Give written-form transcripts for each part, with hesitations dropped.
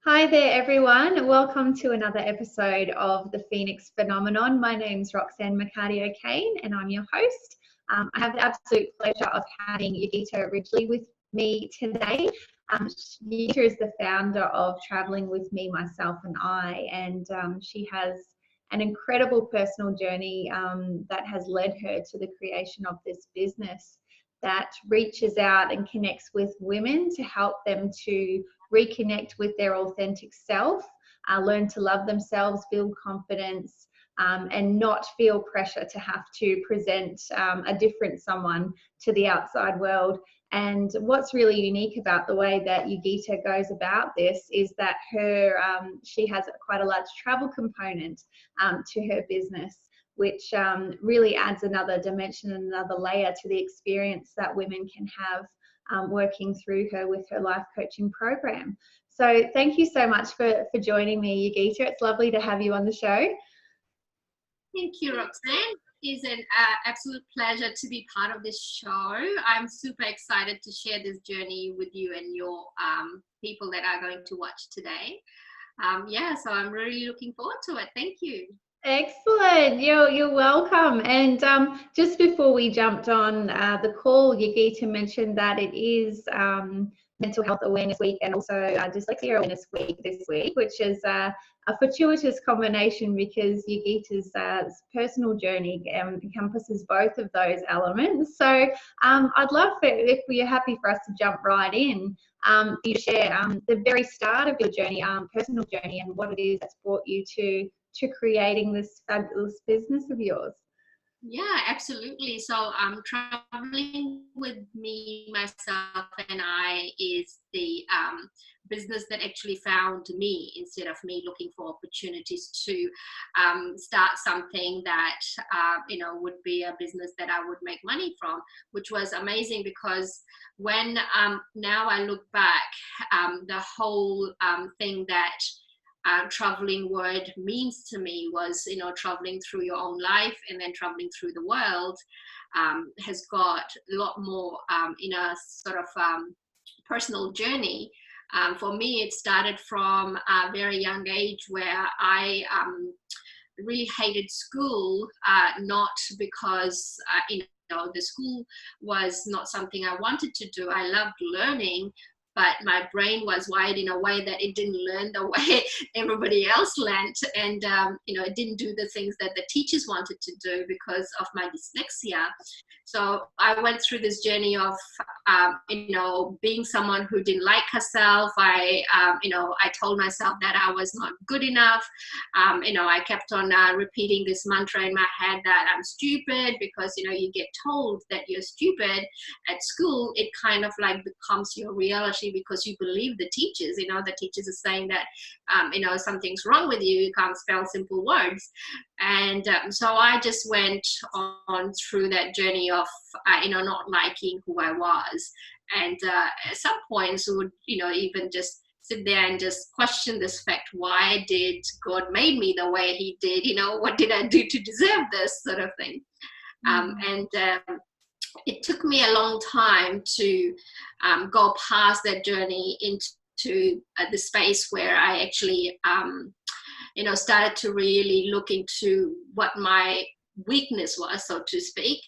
Hi there, everyone. Welcome to another episode of The Phoenix Phenomenon. My name's Roxanne McCarty-O'Kane, and I'm your host. I have the absolute pleasure of having Yogita Ridgley with me today. Yogita is the founder of Traveling With Me, Myself and I, and she has an incredible personal journey that has led her to the creation of this business that reaches out and connects with women to help them to reconnect with their authentic self, learn to love themselves, build confidence, and not feel pressure to have to present a different someone to the outside world. And what's really unique about the way that Yogita goes about this is that she has quite a large travel component to her business, which really adds another dimension and another layer to the experience that women can have working through her with her life coaching program. So thank you so much for joining me, Yogita. It's lovely to have you on the show. Thank you, Roxanne. It's an absolute pleasure to be part of this show. I'm super excited to share this journey with you and your people that are going to watch today. So I'm really looking forward to it. Thank you. Excellent. You're welcome. And just before we jumped on the call, Yogita mentioned that it is Mental Health Awareness Week and also Dyslexia Awareness Week this week, which is a fortuitous combination because Yogita's personal journey encompasses both of those elements. So I'd love if you're happy for us to jump right in. You share the very start of your journey, personal journey, and what it is that's brought you to creating this fabulous business of yours. Yeah, absolutely. So Traveling With Me, Myself and I is the business that actually found me instead of me looking for opportunities to start something that would be a business that I would make money from, which was amazing because when now I look back, the whole thing that traveling word means to me was, traveling through your own life and then traveling through the world has got a lot more in a sort of personal journey. For me, it started from a very young age where I really hated school, not because, the school was not something I wanted to do. I loved learning, but my brain was wired in a way that it didn't learn the way everybody else learned. And, it didn't do the things that the teachers wanted to do because of my dyslexia. So I went through this journey of, being someone who didn't like herself. I told myself that I was not good enough. I kept on repeating this mantra in my head that I'm stupid because, you get told that you're stupid at school. It kind of like becomes your reality because you believe the teachers. The teachers are saying that, something's wrong with you. You can't spell simple words. And so I just went on through that journey of, not liking who I was. And at some points would, even just sit there and just question this fact. Why did God made me the way he did? What did I do to deserve this sort of thing? It took me a long time to go past that journey into the space where I actually, started to really look into what my weakness was, so to speak.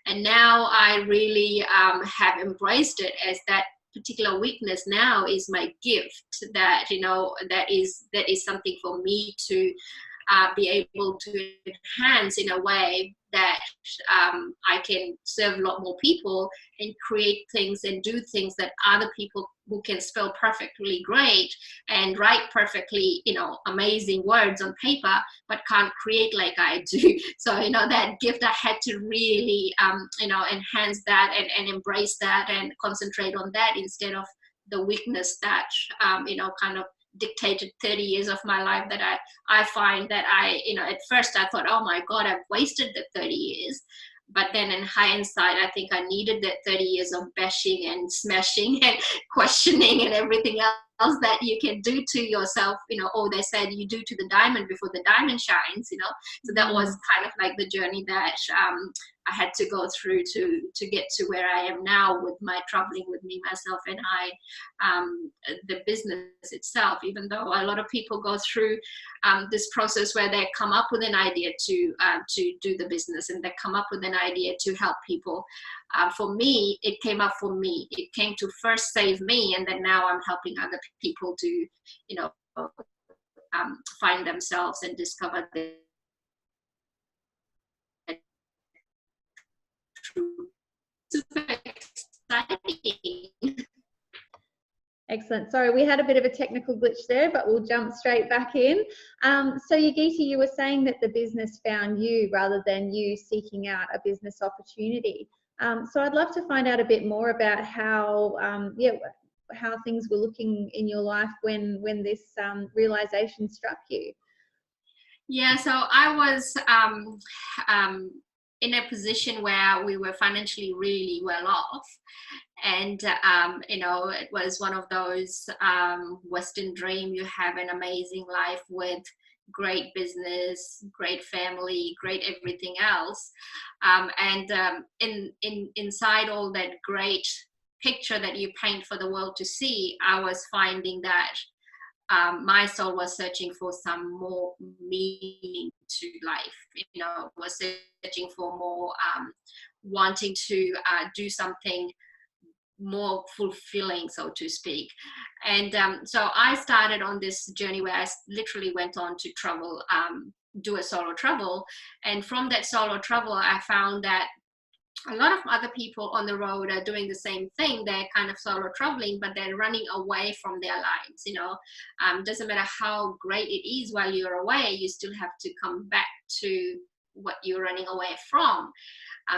And now I really have embraced it as that particular weakness now is my gift, that, that is something for me to be able to enhance in a way that I can serve a lot more people and create things and do things that other people who can spell perfectly great and write perfectly, amazing words on paper, but can't create like I do. So, that gift, I had to really, enhance that and embrace that and concentrate on that instead of the weakness that, kind of dictated 30 years of my life that I find that at first I thought, oh my God, I've wasted the 30 years. But then in hindsight, I think I needed that 30 years of bashing and smashing and questioning and everything else that you can do to yourself, or they said you do to the diamond before the diamond shines, So that was kind of like the journey that I had to go through to get to where I am now with my traveling with me, myself, and the business itself. Even though a lot of people go through this process where they come up with an idea to do the business, and they come up with an idea to help people. For me, it came up for me. It came to first save me, and then now I'm helping other people to, you know, find themselves and discover their true. Super exciting. Excellent. Sorry, we had a bit of a technical glitch there, but we'll jump straight back in. So Yogita, you were saying that the business found you rather than you seeking out a business opportunity. So I'd love to find out a bit more about how, how things were looking in your life when this realization struck you. Yeah, so I was in a position where we were financially really well off. And, you know, it was one of those Western dream. You have an amazing life with great business, great family, great everything else. Inside all that great picture that you paint for the world to see, I was finding that my soul was searching for some more meaning to life, you know, was searching for more, wanting to do something more fulfilling, so to speak. And so I started on this journey where I literally went on to travel, do a solo travel. And from that solo travel, I found that a lot of other people on the road are doing the same thing. They're kind of solo traveling, but they're running away from their lives. You know, doesn't matter how great it is while you're away, you still have to come back to what you're running away from.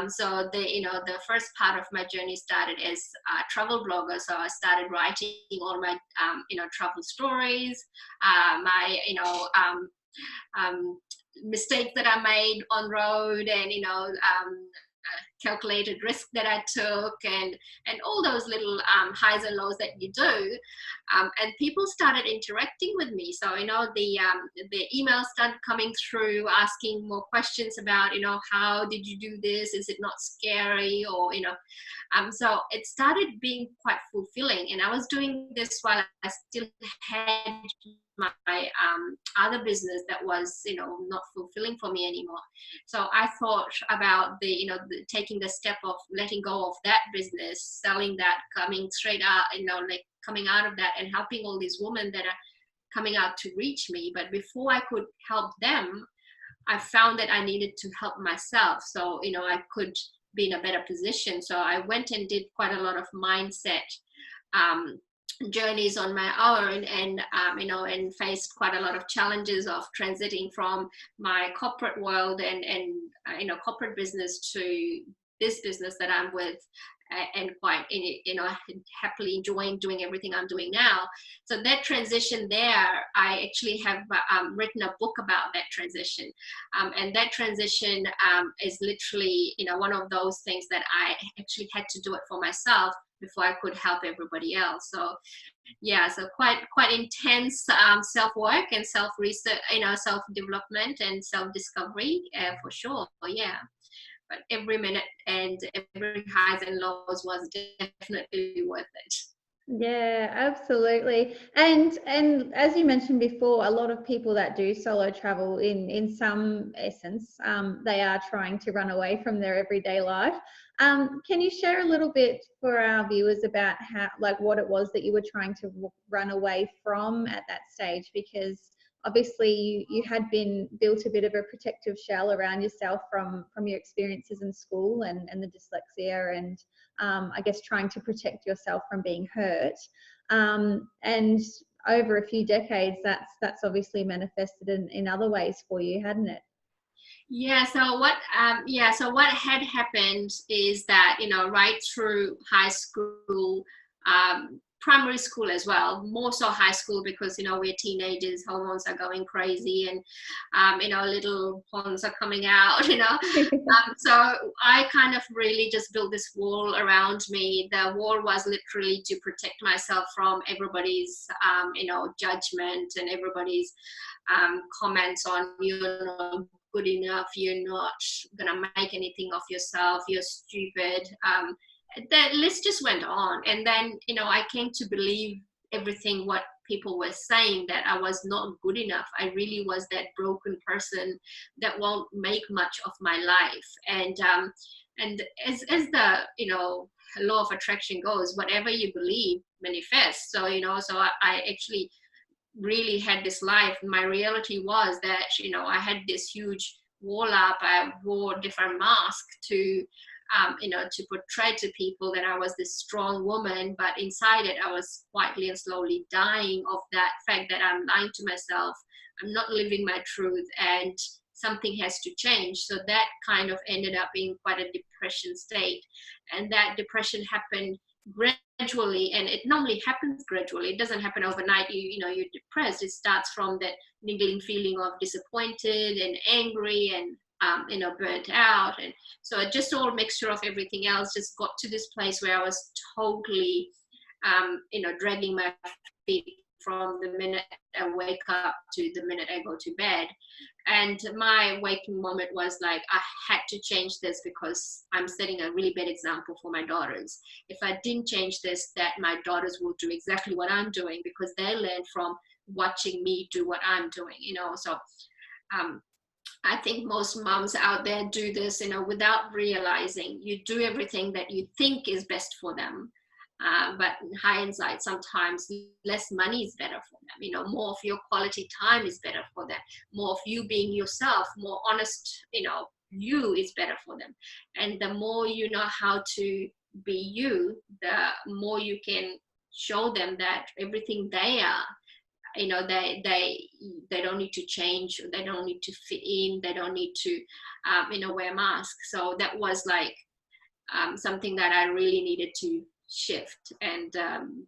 So the first part of my journey started as a travel blogger. So I started writing all my travel stories, my mistakes that I made on road, and calculated risk that I took, and all those little highs and lows that you do, and people started interacting with me. So the emails started coming through, asking more questions about how did you do this? Is it not scary? Or so it started being quite fulfilling, and I was doing this while I still had my other business that was not fulfilling for me anymore. So I thought about taking the step of letting go of that business, selling that, coming straight out, coming out of that and helping all these women that are coming out to reach me. But before I could help them, I found that I needed to help myself, so I could be in a better position. So I went and did quite a lot of mindset journeys on my own, and and faced quite a lot of challenges of transiting from my corporate world and corporate business to this business that I'm with, and quite happily enjoying doing everything I'm doing now. So that transition there, I actually have written a book about that transition, and that transition is literally one of those things that I actually had to do it for myself before I could help everybody else. So yeah, so quite intense self-work and self-research, self-development and self-discovery, for sure. Yeah, but every minute and every highs and lows was definitely worth it. Yeah, absolutely. And as you mentioned before, a lot of people that do solo travel, in some essence, they are trying to run away from their everyday life. Can you share a little bit for our viewers about what it was that you were trying to run away from at that stage? Because obviously you had been built a bit of a protective shell around yourself from your experiences in school and the dyslexia, and I guess trying to protect yourself from being hurt. And over a few decades, that's obviously manifested in other ways for you, hadn't it? Yeah. So what had happened is that right through high school, primary school as well, more so high school, because we're teenagers, hormones are going crazy, and little horns are coming out. So I kind of really just built this wall around me. The wall was literally to protect myself from everybody's judgment and everybody's comments on good enough, you're not gonna make anything of yourself, you're stupid. The list just went on. And then, you know, I came to believe everything what people were saying, that I was not good enough. I really was that broken person that won't make much of my life. And as the, you know, law of attraction goes, whatever you believe manifests. So, you know, so I actually really had this life. My reality was that, you know, I had this huge wall up. I wore different masks to, you know, to portray to people that I was this strong woman, but inside it, I was quietly and slowly dying of that fact that I'm lying to myself. I'm not living my truth, and something has to change. So that kind of ended up being quite a depression state. And that depression happened gradually, and it normally happens gradually. It doesn't happen overnight. You know, you're depressed. It starts from that niggling feeling of disappointed and angry and you know, burnt out. And so it just all mixture of everything else just got to this place where I was totally you know, dragging my feet from the minute I wake up to the minute I go to bed. And my waking moment was like, I had to change this because I'm setting a really bad example for my daughters. If I didn't change this, that my daughters will do exactly what I'm doing, because they learn from watching me do what I'm doing, you know. So I think most moms out there do this, you know, without realizing. You do everything that you think is best for them. But in hindsight, sometimes less money is better for them. You know, more of your quality time is better for them. More of you being yourself, more honest, you know, you is better for them. And the more you know how to be you, the more you can show them that everything they are, you know, they don't need to change, they don't need to fit in, they don't need to you know, wear masks. So that was like something that I really needed to shift, and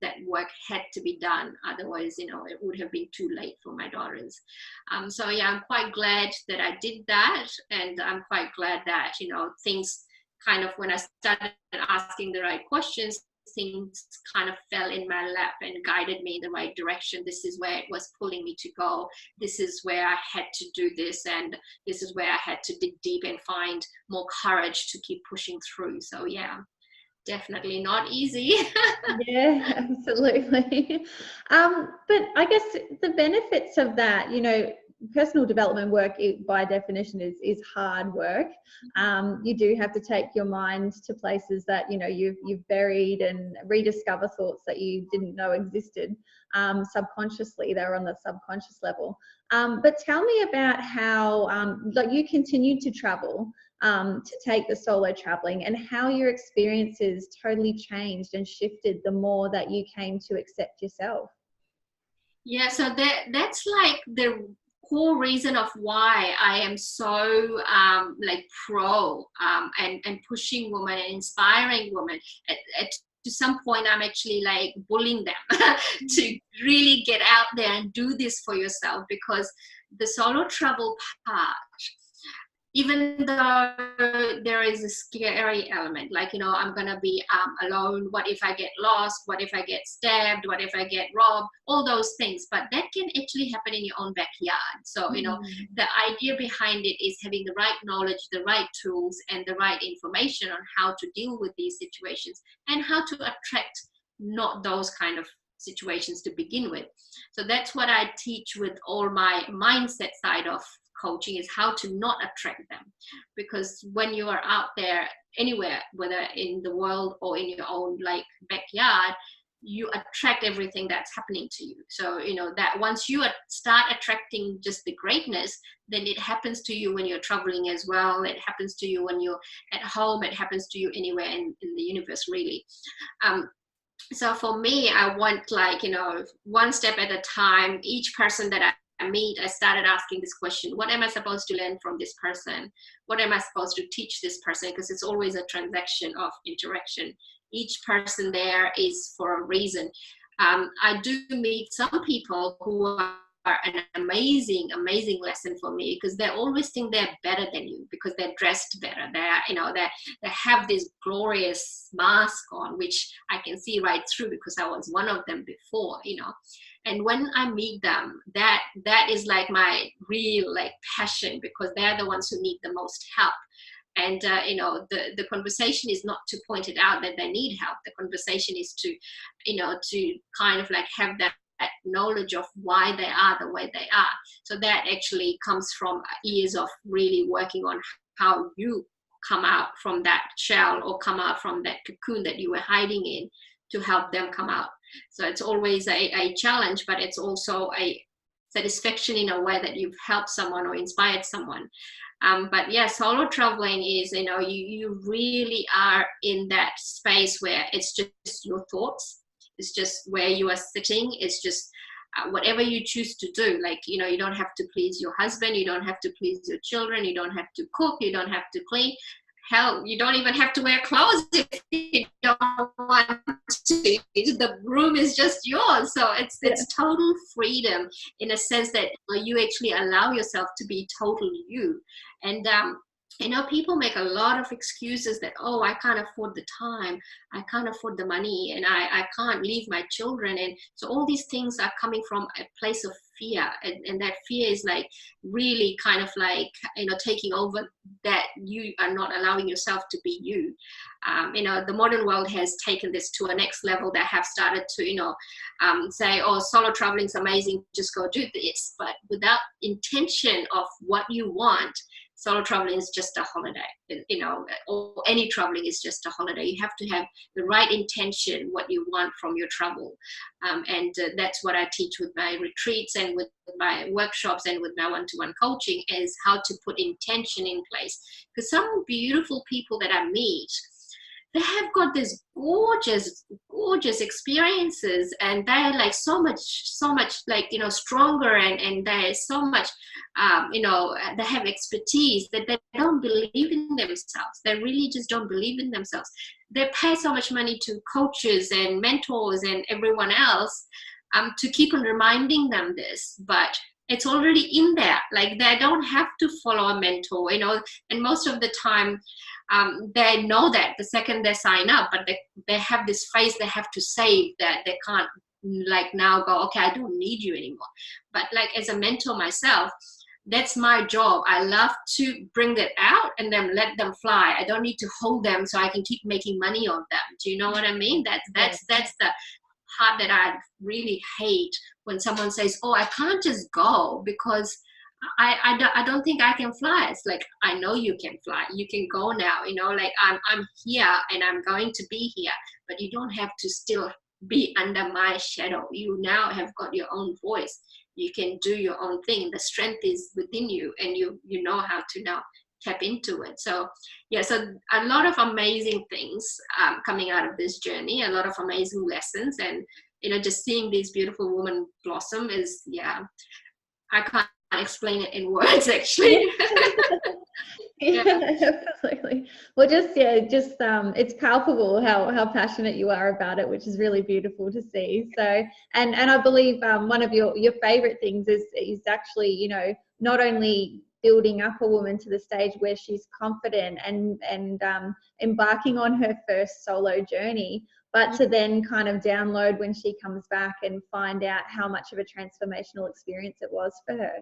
that work had to be done, otherwise, you know, it would have been too late for my daughters. So yeah, I'm quite glad that I did that, and I'm quite glad that, you know, things kind of, when I started asking the right questions, things kind of fell in my lap and guided me in the right direction. This is where it was pulling me to go. This is where I had to do this, and this is where I had to dig deep and find more courage to keep pushing through. So yeah, definitely not easy. Yeah, absolutely. But I guess the benefits of that, you know, personal development work by definition is hard work. You do have to take your mind to places that, you know, you've buried, and rediscover thoughts that you didn't know existed subconsciously. They're on the subconscious level. But tell me about how like you continued to travel, to take the solo traveling, and how your experiences totally changed and shifted the more that you came to accept yourself. Yeah, so that's like the core reason of why I am so like pro and pushing women and inspiring women. To some point, I'm actually like bullying them to really get out there and do this for yourself, because the solo travel part, even though there is a scary element, like, you know, I'm going to be alone. What if I get lost? What if I get stabbed? What if I get robbed? All those things. But that can actually happen in your own backyard. So, you know, the idea behind it is having the right knowledge, the right tools, and the right information on how to deal with these situations and how to attract not those kind of situations to begin with. So that's what I teach with all my mindset side of coaching, is how to not attract them. Because when you are out there anywhere, whether in the world or in your own like backyard, you attract everything that's happening to you. So, you know, that once you start attracting just the greatness, then it happens to you when you're traveling as well. It happens to you when you're at home. It happens to you anywhere in the universe, really. So for me, I want, like, you know, one step at a time. Each person that I meet, I started asking this question: what am I supposed to learn from this person? What am I supposed to teach this person? Because it's always a transaction of interaction. Each person there is for a reason. I do meet some people who are an amazing, amazing lesson for me, because they always think they're better than you because they're dressed better. They're, they have this glorious mask on, which I can see right through because I was one of them before, And when I meet them, that is like my real like passion, because they're the ones who need the most help. And the conversation is not to point it out that they need help. The conversation is to kind of like have that knowledge of why they are the way they are. So that actually comes from years of really working on how you come out from that shell or come out from that cocoon that you were hiding in, to help them come out. So it's always a challenge, but it's also a satisfaction in a way that you've helped someone or inspired someone. But yeah, solo traveling is, you really are in that space where it's just your thoughts. It's just where you are sitting. It's just whatever you choose to do. Like, you don't have to please your husband. You don't have to please your children. You don't have to cook. You don't have to clean. Hell, you don't even have to wear clothes if you don't want to. The room is just yours. So it's total freedom, in a sense that you actually allow yourself to be totally you. And people make a lot of excuses that, oh, I can't afford the time, I can't afford the money, and I can't leave my children. And so all these things are coming from a place of fear, and that fear is like really kind of like taking over, that you are not allowing yourself to be you. The modern world has taken this to a next level. They have started to say, oh, solo traveling is amazing, just go do this, but without intention of what you want. Solo traveling is just a holiday, or any traveling is just a holiday. You have to have the right intention, what you want from your travel. And that's what I teach with my retreats and with my workshops and with my one-to-one coaching, is how to put intention in place. Because some beautiful people that I meet, they have got this gorgeous experiences, and they're like so much like stronger, and they're so much they have expertise that they don't believe in themselves. They really just don't believe in themselves. They pay so much money to coaches and mentors and everyone else to keep on reminding them this, but it's already in there. Like, they don't have to follow a mentor, and most of the time they know that the second they sign up, but they have this phase they have to save, that they can't like now go, okay, I don't need you anymore. But like, as a mentor myself, that's my job. I love to bring that out and then let them fly. I don't need to hold them so I can keep making money on them. Do you know what I mean? That's the part that I really hate, when someone says, oh, I can't just go because I don't think I can fly. It's like, I know you can fly. You can go now, like I'm here and I'm going to be here, but you don't have to still be under my shadow. You now have got your own voice. You can do your own thing. The strength is within you, and you know how to now tap into it. So yeah, so a lot of amazing things coming out of this journey, a lot of amazing lessons, and just seeing these beautiful women blossom is, I can't explain it in words, actually. Absolutely. Well, it's palpable how passionate you are about it, which is really beautiful to see. So, and I believe one of your favorite things is actually, not only building up a woman to the stage where she's confident and embarking on her first solo journey, but to then kind of download when she comes back and find out how much of a transformational experience it was for her.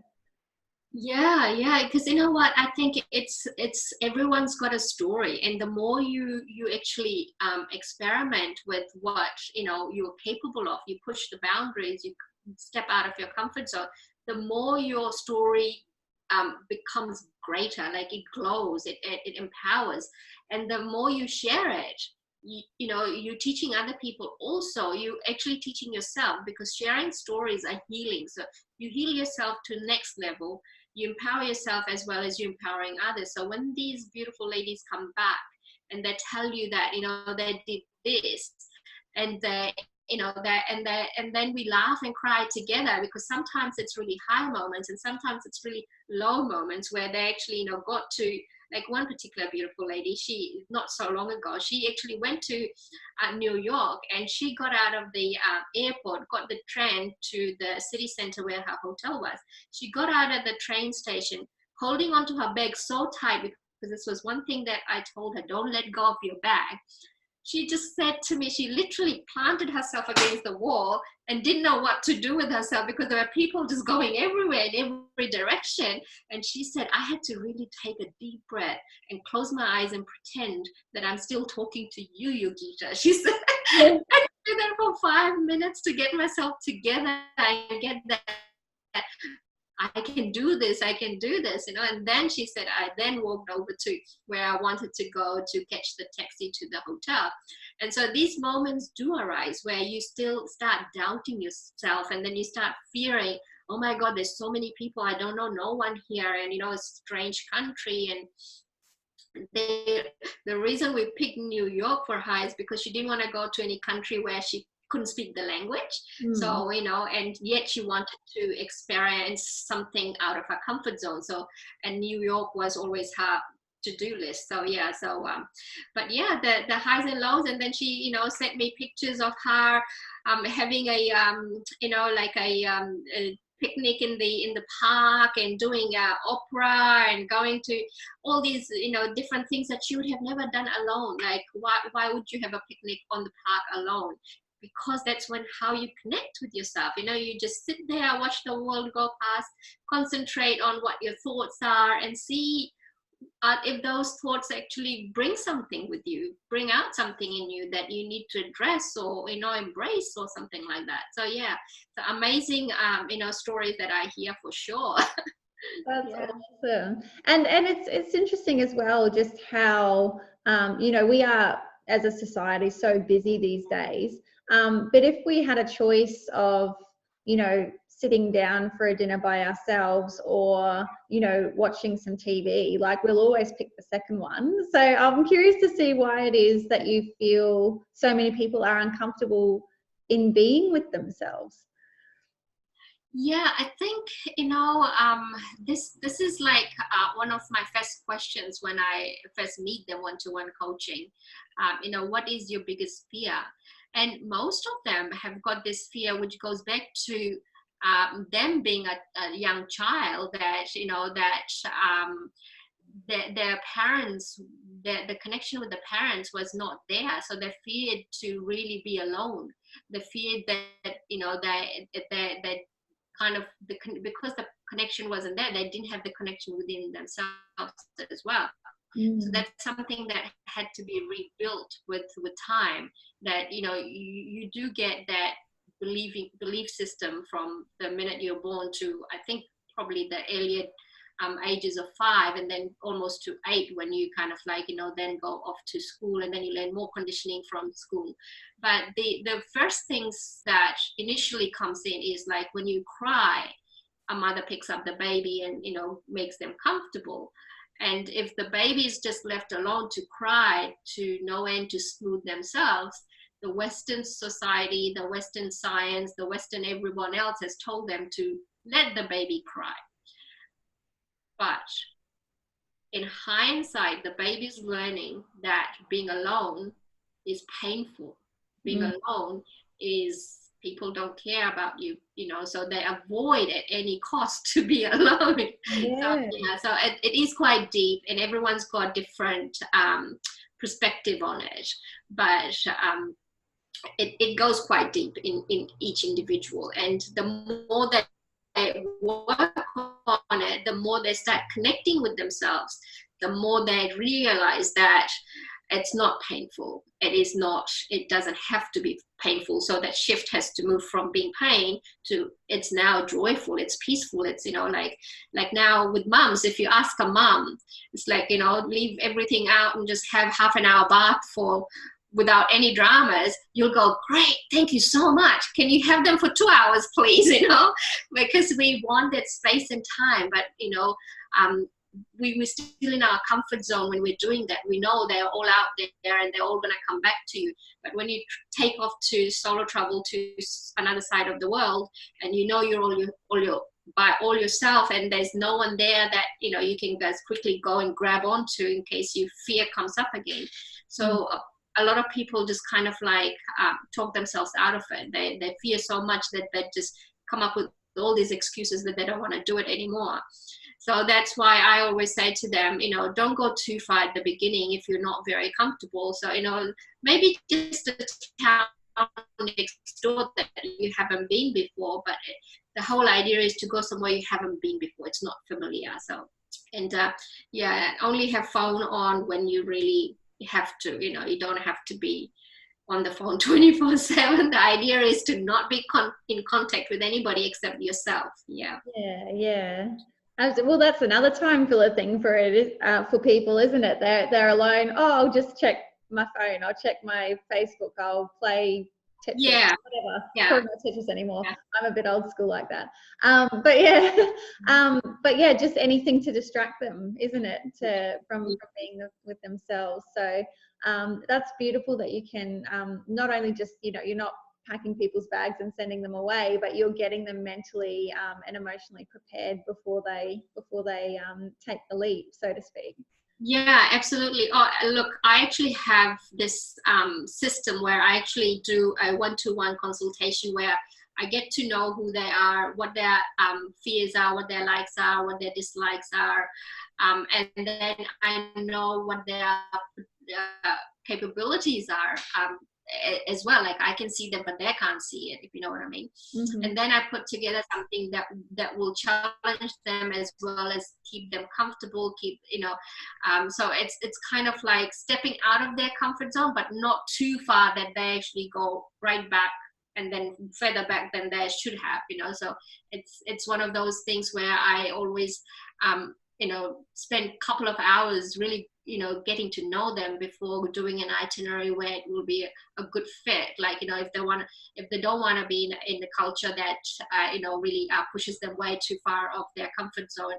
Yeah, because you know what, I think it's everyone's got a story, and the more you actually experiment with what you're capable of, you push the boundaries, you step out of your comfort zone, the more your story becomes greater. Like, it glows, it empowers, and the more you share it, you're teaching other people also. You actually teaching yourself, because sharing stories are healing. So you heal yourself to the next level. You empower yourself as well as you're empowering others. So when these beautiful ladies come back and they tell you that they did this, and and then we laugh and cry together, because sometimes it's really high moments and sometimes it's really low moments where they actually got to Like one particular beautiful lady, she, not so long ago, she actually went to New York, and she got out of the airport, got the train to the city center where her hotel was. She got out at the train station, holding onto her bag so tight, because this was one thing that I told her, don't let go of your bag. She just said to me, she literally planted herself against the wall and didn't know what to do with herself, because there were people just going everywhere in every direction. And she said, I had to really take a deep breath and close my eyes and pretend that I'm still talking to you, Yogita. She said, I did that for 5 minutes to get myself together and get that I can do this, you know. And then she said, I then walked over to where I wanted to go to catch the taxi to the hotel. And so these moments do arise where you still start doubting yourself, and then you start fearing, oh my God, there's so many people, I don't know no one here, and you know, a strange country. And the reason we picked New York for her is because she didn't want to go to any country where she couldn't speak the language. So, you know, and yet she wanted to experience something out of her comfort zone. So, and New York was always her to-do list. So yeah, so but yeah, the highs and lows. And then she, you know, sent me pictures of her having a you know, like a picnic in the park, and doing opera, and going to all these, you know, different things that she would have never done alone. Like why would you have a picnic on the park alone? Because that's how you connect with yourself. You know, you just sit there, watch the world go past, concentrate on what your thoughts are, and see if those thoughts actually bring something with you, bring out something in you that you need to address, or, you know, embrace, or something like that. So yeah, the amazing you know, stories that I hear for sure. That's awesome. And it's interesting as well, just how you know, we are as a society so busy these days. But if we had a choice of, you know, sitting down for a dinner by ourselves, or, you know, watching some TV, like, we'll always pick the second one. So I'm curious to see why it is that you feel so many people are uncomfortable in being with themselves. Yeah, I think, you know, this is like one of my first questions when I first meet them one-to-one coaching. You know, what is your biggest fear? And most of them have got this fear, which goes back to them being a young child, that, you know, that their parents, the connection with the parents was not there. So they feared to really be alone. They feared that, you know, that kind of because the connection wasn't there, they didn't have the connection within themselves as well. So that's something that had to be rebuilt with time, that, you know, you do get that belief system from the minute you're born to, I think, probably the earlier ages of 5, and then almost to 8, when you kind of, like, you know, then go off to school, and then you learn more conditioning from school. But the first things that initially comes in is, like, when you cry, a mother picks up the baby and, you know, makes them comfortable. And if the baby is just left alone to cry to no end, to smooth themselves, the Western society, the Western science, the Western everyone else has told them to let the baby cry. But in hindsight, the baby's learning that being alone is painful. Being alone is, people don't care about you, you know, so they avoid at any cost to be alone. Yeah. So it is quite deep, and everyone's got different perspective on it. But it goes quite deep in each individual. And the more that they work on it, the more they start connecting with themselves, the more they realize that it's not painful. It doesn't have to be painful. So that shift has to move from being pain to, it's now joyful, it's peaceful. It's, you know, like now with moms, if you ask a mom, it's like, you know, leave everything out and just have half an hour bath without any dramas, you'll go, great, thank you so much. Can you have them for 2 hours, please? You know, because we want that space and time. But, you know, we're still in our comfort zone when we're doing that. We know they're all out there and they're all going to come back to you. But when you take off to solo travel to another side of the world, and you know you're all by all yourself, and there's no one there that you can just quickly go and grab onto in case your fear comes up again. So a lot of people just kind of like talk themselves out of it. They fear so much that they just come up with all these excuses that they don't want to do it anymore. So that's why I always say to them, don't go too far at the beginning if you're not very comfortable. So, maybe just a town next door that you haven't been before, but the whole idea is to go somewhere you haven't been before. It's not familiar. So, and only have phone on when you really have to. You don't have to be on the phone 24/7. The idea is to not be in contact with anybody except yourself. Yeah. Well, that's another time filler thing for people, isn't it? They're alone. Oh, I'll just check my phone. I'll check my Facebook. I'll play Tetris, whatever. Probably not Tetris anymore. I'm a bit old school like that. But just anything to distract them, isn't it? From being with themselves. So that's beautiful that you can not only just you're not packing people's bags and sending them away, but you're getting them mentally and emotionally prepared before they take the leap, so to speak. Yeah, absolutely. Oh, look, I actually have this system where I actually do a one-to-one consultation where I get to know who they are, what their fears are, what their likes are, what their dislikes are, and then I know what their capabilities are as well. Like I can see them, but they can't see it, if you know what I mean. And then I put together something that will challenge them as well as keep them comfortable, so it's kind of like stepping out of their comfort zone, but not too far that they actually go right back and then further back than they should have, so it's one of those things where I always spend a couple of hours really getting to know them before doing an itinerary where it will be a good fit. Like if they don't want to be in the culture that really pushes them way too far off their comfort zone,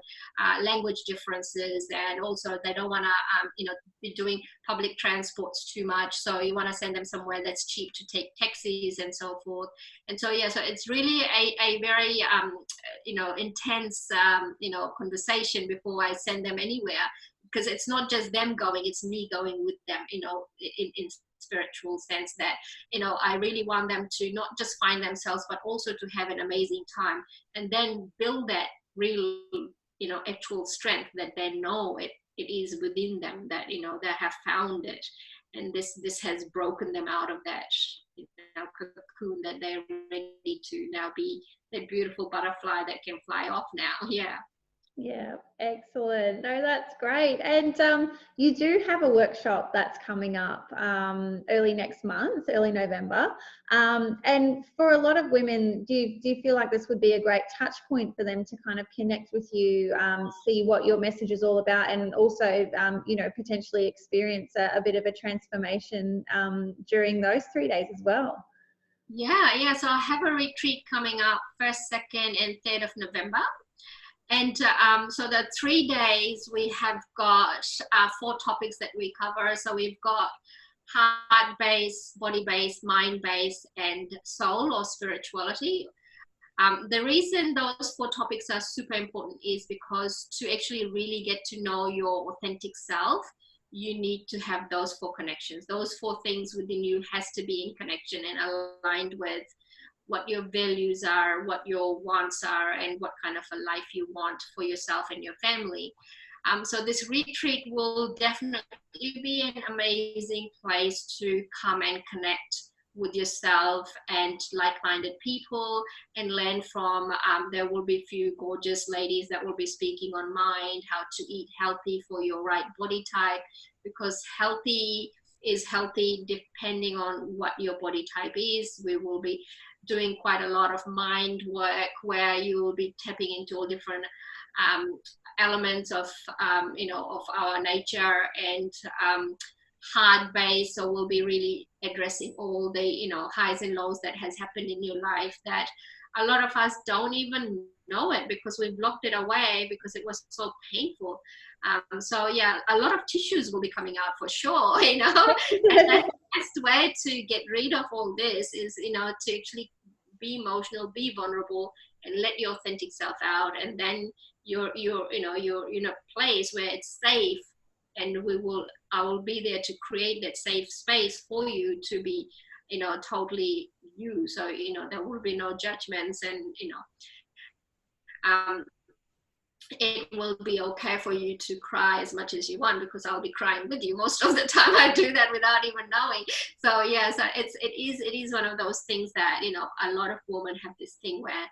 language differences, and also they don't want to be doing public transports too much, so you want to send them somewhere that's cheap to take taxis and so forth. And so so it's really a very intense conversation before I send them anywhere, because it's not just them going, it's me going with them, in spiritual sense, that I really want them to not just find themselves, but also to have an amazing time, and then build that real actual strength that they know it is within them, that they have found it, and this has broken them out of that cocoon, that they're ready to now be that beautiful butterfly that can fly off now. Yeah, excellent. No, that's great. And you do have a workshop that's coming up early next month, early November. And for a lot of women, do you feel like this would be a great touch point for them to kind of connect with you, see what your message is all about, and also, potentially experience a bit of a transformation during those 3 days as well? Yeah. So I have a retreat coming up 1st, 2nd, and 3rd of November. And so the 3 days we have got 4 topics that we cover. So we've got heart-based, body-based, mind-based, and soul or spirituality. The reason those 4 topics are super important is because to actually really get to know your authentic self, you need to have those 4 connections. Those 4 things within you has to be in connection and aligned with what your values are, what your wants are, and what kind of a life you want for yourself and your family. So this retreat will definitely be an amazing place to come and connect with yourself and like-minded people and learn from. There will be a few gorgeous ladies that will be speaking on mind, how to eat healthy for your right body type, because healthy is healthy depending on what your body type is. We will be doing quite a lot of mind work where you will be tapping into all different elements of of our nature, and hard base. So we'll be really addressing all the highs and lows that has happened in your life that a lot of us don't even know it because we've locked it away because it was so painful. So yeah, a lot of tissues will be coming out for sure, and that's the best way to get rid of all this is to actually be emotional, be vulnerable, and let your authentic self out. And then you're in a place where it's safe, and I will be there to create that safe space for you to be, totally you. So, there will be no judgments, and, it will be okay for you to cry as much as you want, because I'll be crying with you most of the time. I do that without even knowing. So yeah, so it is one of those things that, a lot of women have this thing where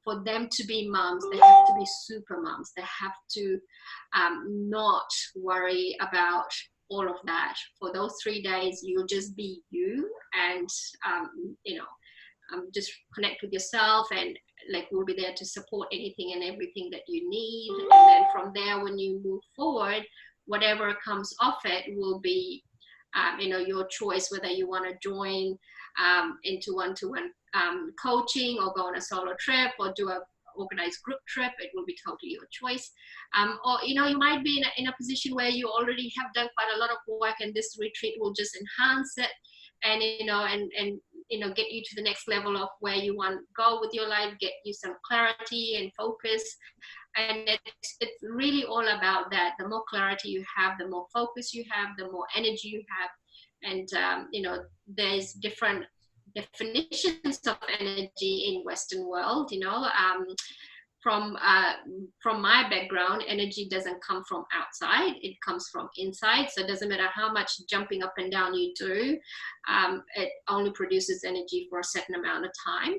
for them to be moms, they have to be super moms. They have to not worry about all of that. For those 3 days, you'll just be you, and just connect with yourself, and like we'll be there to support anything and everything that you need. And then from there, when you move forward, whatever comes off it will be your choice, whether you want to join into one-to-one coaching, or go on a solo trip, or do a organized group trip. It will be totally your choice. Or you might be in a position where you already have done quite a lot of work, and this retreat will just enhance it, and get you to the next level of where you want to go with your life, get you some clarity and focus. And it's really all about that. The more clarity you have, the more focus you have, the more energy you have. And there's different definitions of energy in Western world. From my background, energy doesn't come from outside, it comes from inside. So it doesn't matter how much jumping up and down you do, it only produces energy for a certain amount of time.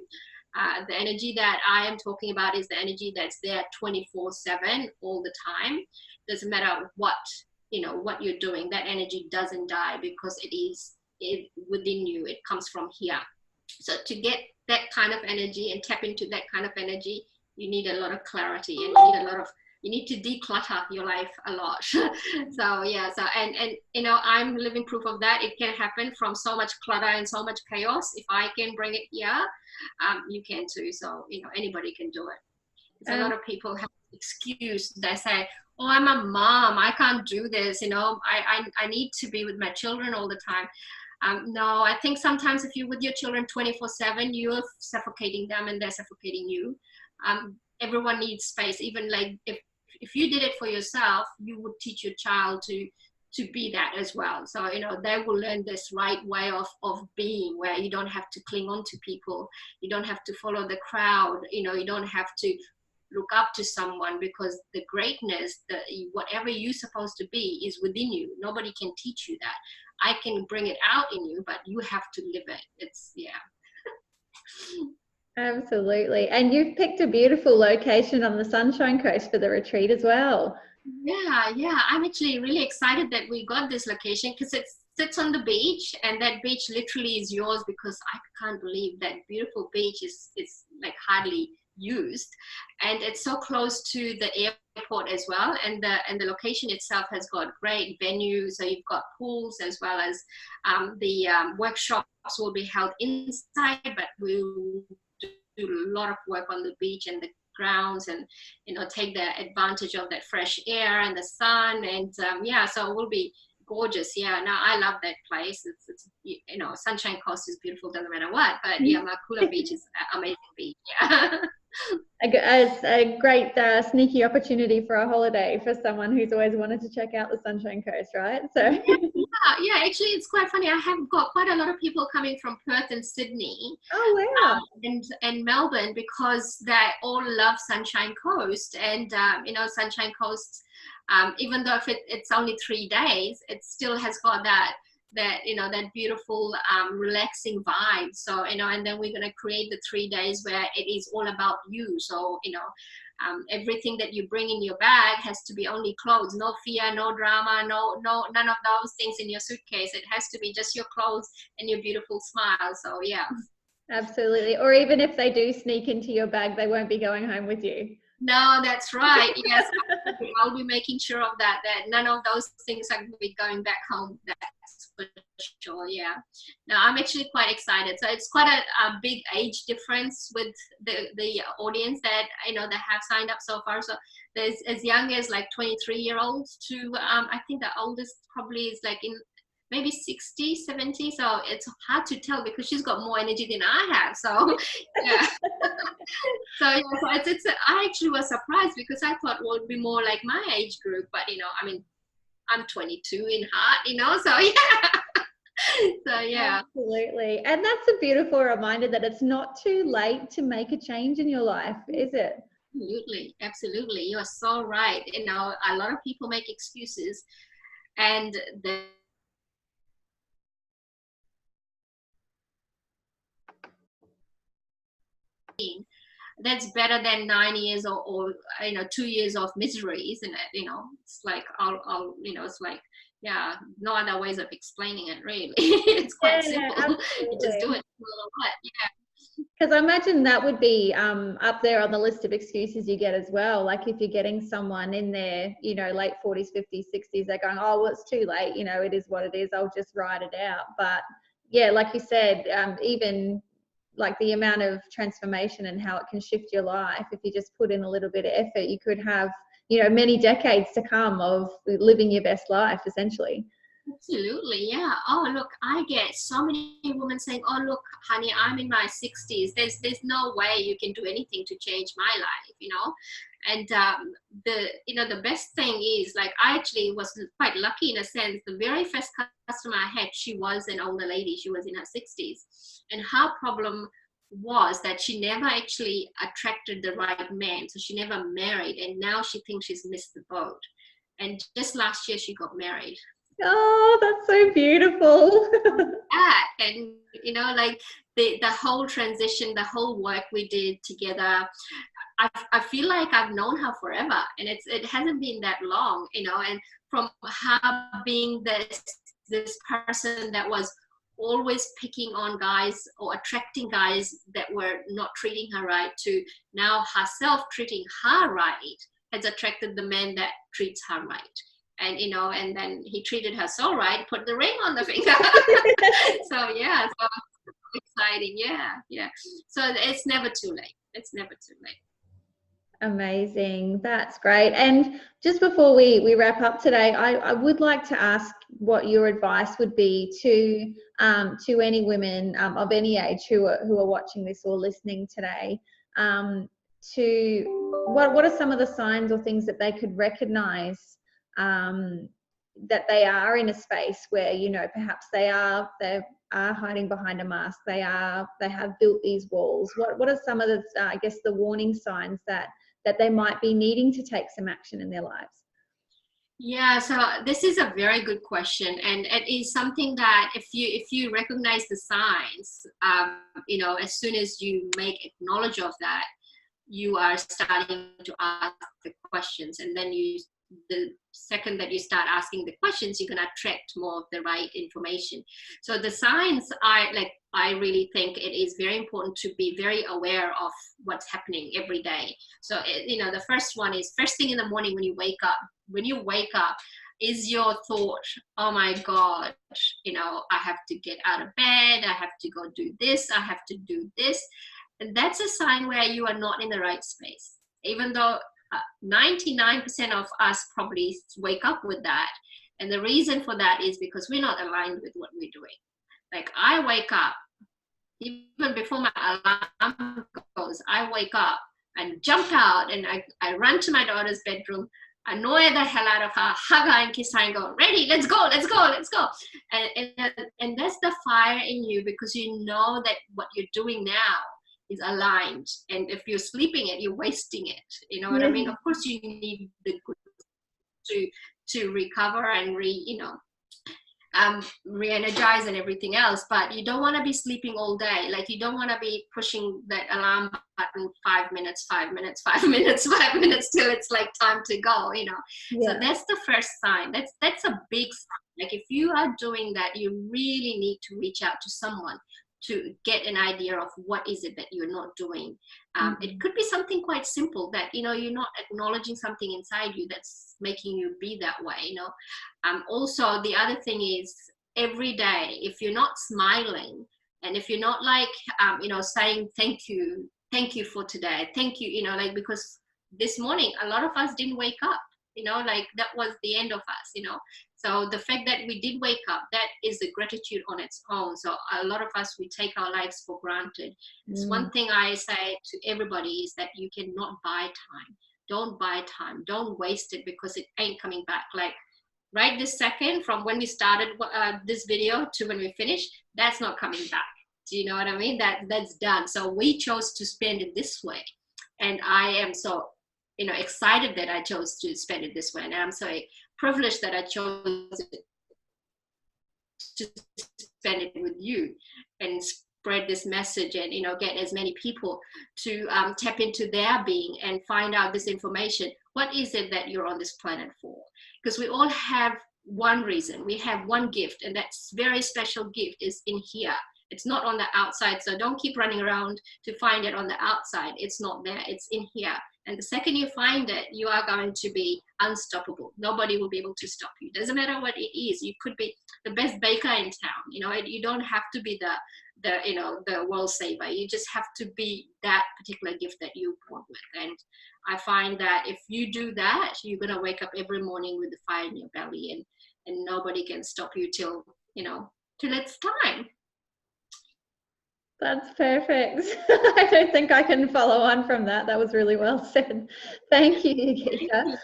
The energy that I am talking about is the energy that's there 24/7 all the time. Doesn't matter what you're doing, that energy doesn't die, because it is within you. It comes from here. So to get that kind of energy and tap into that kind of energy, you need a lot of clarity, and you need to declutter your life a lot. So yeah, and I'm living proof of that. It can happen from so much clutter and so much chaos. If I can bring it here, you can too. So anybody can do it. A lot of people have an excuse. They say, oh, I'm a mom, I can't do this, I need to be with my children all the time. No, I think sometimes if you're with your children 24/7, you're suffocating them and they're suffocating you. Everyone needs space. Even like if you did it for yourself, you would teach your child to be that as well. So they will learn this right way of being, where you don't have to cling on to people, you don't have to follow the crowd, you don't have to look up to someone, because the greatness, whatever you're supposed to be, is within you. Nobody can teach you that. I can bring it out in you, but you have to live it. It's Absolutely. And you've picked a beautiful location on the Sunshine Coast for the retreat as well. Yeah. I'm actually really excited that we got this location, because it sits on the beach, and that beach literally is yours, because I can't believe that beautiful beach is like hardly used, and it's so close to the airport as well, and the location itself has got great venues. So you've got pools, as well as the workshops will be held inside, but we'll do a lot of work on the beach and the grounds, and take the advantage of that fresh air and the sun, and so it will be gorgeous. Now I love that place. It's Sunshine Coast is beautiful, doesn't matter what, but Makula Beach is an amazing beach. It's a great sneaky opportunity for a holiday for someone who's always wanted to check out the Sunshine Coast, right? So yeah, actually it's quite funny. I have got quite a lot of people coming from Perth and Sydney, and Melbourne, because they all love Sunshine Coast. And Sunshine Coast, even though if it's only 3 days, it still has got that beautiful relaxing vibe. So and then we're going to create the 3 days where it is all about you. So everything that you bring in your bag has to be only clothes, no fear, no drama, no none of those things in your suitcase. It has to be just your clothes and your beautiful smile. So yeah, absolutely. Or even if they do sneak into your bag, they won't be going home with you. No, that's right. Yes, I'll be making sure of that none of those things are going to be going back home. That's for sure. Yeah. Now I'm actually quite excited. So it's quite a big age difference with the audience that that have signed up so far. So there's as young as like 23-year-olds to I think the oldest probably is like in maybe 60, 70. So it's hard to tell because she's got more energy than I have. So yeah. So yeah, so I actually was surprised because I thought, well, it'd be more like my age group, but I mean, I'm 22 in heart, so yeah. So yeah. Absolutely. And that's a beautiful reminder that it's not too late to make a change in your life, is it? Absolutely, absolutely. You are so right. A lot of people make excuses, and that's better than 9 years or 2 years of misery, isn't it? It's like it's like, yeah, no other ways of explaining it really. It's quite simple. You just do it no matter what. Yeah. Because I imagine that would be up there on the list of excuses you get as well. Like if you're getting someone in their, late 40s, 50s, 60s, they're going, oh, well, it's too late. It is what it is. I'll just ride it out. But yeah, like you said, even like the amount of transformation and how it can shift your life, if you just put in a little bit of effort, you could have, many decades to come of living your best life, essentially. Absolutely, yeah. Oh, look, I get so many women saying, "Oh, look, honey, I'm in my 60s. There's no way you can do anything to change my life." And the best thing is, like, I actually was quite lucky in a sense. The very first customer I had, she was an older lady. She was in her 60s, and her problem was that she never actually attracted the right man, so she never married, and now she thinks she's missed the boat. And just last year, she got married. Oh, that's so beautiful. And like the whole transition, the whole work we did together, I feel like I've known her forever, and it hasn't been that long, and from her being this person that was always picking on guys or attracting guys that were not treating her right, to now herself treating her right, has attracted the man that treats her right. And and then he treated her so right, put the ring on the finger. So yeah, so exciting. Yeah. So it's never too late. It's never too late. Amazing. That's great. And just before we wrap up today, I would like to ask what your advice would be to any women of any age who are watching this or listening today. To what are some of the signs or things that they could recognize that they are in a space where perhaps they are hiding behind a mask, they have built these walls. What are some of the I guess the warning signs that they might be needing to take some action in their lives? Yeah, so this is a very good question, and it is something that if you recognize the signs, as soon as you make acknowledge of that, you are starting to ask the questions, and then the second that you start asking the questions, you're going to attract more of the right information. So the signs, I really think it is very important to be very aware of what's happening every day. So the first one is first thing in the morning when you wake up. When you wake up, is your thought, oh my God, I have to get out of bed, I have to go do this, I have to do this. And that's a sign where you are not in the right space, even though 99% of us probably wake up with that. And the reason for that is because we're not aligned with what we're doing. Like I wake up, even before my alarm goes, I wake up and jump out and I run to my daughter's bedroom, annoy the hell out of her, hug her and kiss her and go, ready, let's go. And that's the fire in you, because you know that what you're doing now is aligned, and if you're sleeping it, you're wasting it. You know what I mean? Of course you need the good to recover and re-energize and everything else, but you don't want to be sleeping all day. Like you don't want to be pushing that alarm button 5 minutes till it's like time to go. So that's the first sign. That's a big sign. Like if you are doing that, you really need to reach out to someone to get an idea of what is it that you're not doing. It could be something quite simple that you're not acknowledging something inside you that's making you be that way. Also the other thing is, every day, if you're not smiling and if you're not like saying thank you for today, thank you, like, because this morning a lot of us didn't wake up, like that was the end of us. So the fact that we did wake up, that is a gratitude on its own. So a lot of us, we take our lives for granted. It's one thing I say to everybody is that you cannot buy time. Don't buy time. Don't waste it, because it ain't coming back. Like right this second, from when we started this video to when we finish, that's not coming back. Do you know what I mean? That's done. So we chose to spend it this way. And I am so, excited that I chose to spend it this way. And I'm so privileged that I chose to spend it with you and spread this message and, get as many people to tap into their being and find out this information. What is it that you're on this planet for? Because we all have one reason. We have one gift, and that very special gift is in here. It's not on the outside. So don't keep running around to find it on the outside. It's not there. It's in here. And the second you find it, you are going to be unstoppable. Nobody will be able to stop you. Doesn't matter what it is. You could be the best baker in town. You don't have to be the world saver. You just have to be that particular gift that you're born with. And I find that if you do that, you're going to wake up every morning with the fire in your belly, and nobody can stop you till it's time. That's perfect. I don't think I can follow on from that. That was really well said. Thank you, Yogita.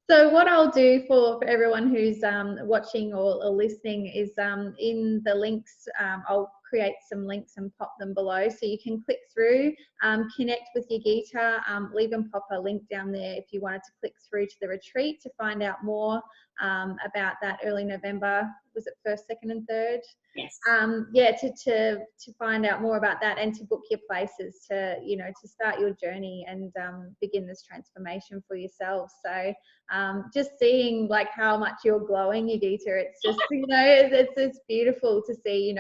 So what I'll do for everyone who's watching or listening is in the links, I'll create some links and pop them below, so you can click through, connect with Yogita, we'll even pop a link down there if you wanted to click through to the retreat to find out more about that early November. Was it 1st, 2nd and 3rd? Yes. Yeah, to find out more about that and to book your places to start your journey and begin this transformation for yourself. So just seeing like how much you're glowing, Yogita, it's just it's beautiful to see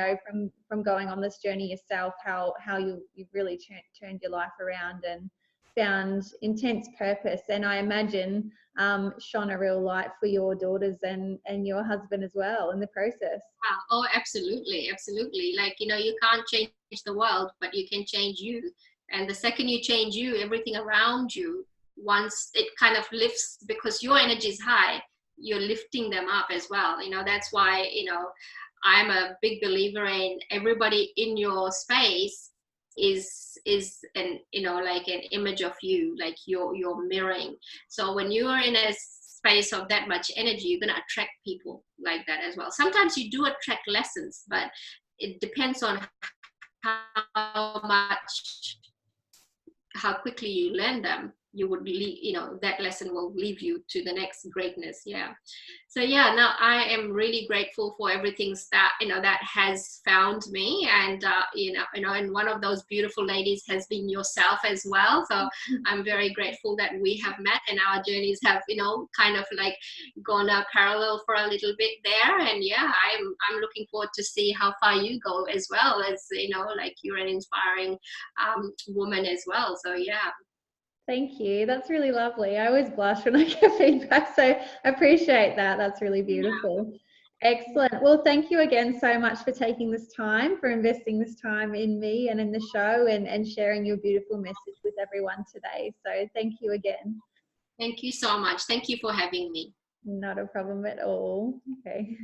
from going on this journey yourself how you've really turned your life around and found intense purpose, and I imagine shone a real light for your daughters and your husband as well in the process. Oh, absolutely. Like, you can't change the world, but you can change you. And the second you change you, everything around you, once it kind of lifts, because your energy is high, you're lifting them up as well. That's why, I'm a big believer in everybody in your space is an like an image of you, like you're mirroring. So when you are in a space of that much energy, you're going to attract people like that as well. Sometimes you do attract lessons, but it depends on how quickly you learn them. You would that lesson will leave you to the next greatness. Yeah. So yeah, now I am really grateful for everything that has found me, and and one of those beautiful ladies has been yourself as well. So I'm very grateful that we have met and our journeys have kind of like gone parallel for a little bit there. And yeah, I'm looking forward to see how far you go as well, as like you're an inspiring woman as well. So yeah. Thank you. That's really lovely. I always blush when I get feedback, so I appreciate that. That's really beautiful. Yeah. Excellent. Well, thank you again so much for taking this time, for investing this time in me and in the show, and sharing your beautiful message with everyone today. So thank you again. Thank you so much. Thank you for having me. Not a problem at all. Okay.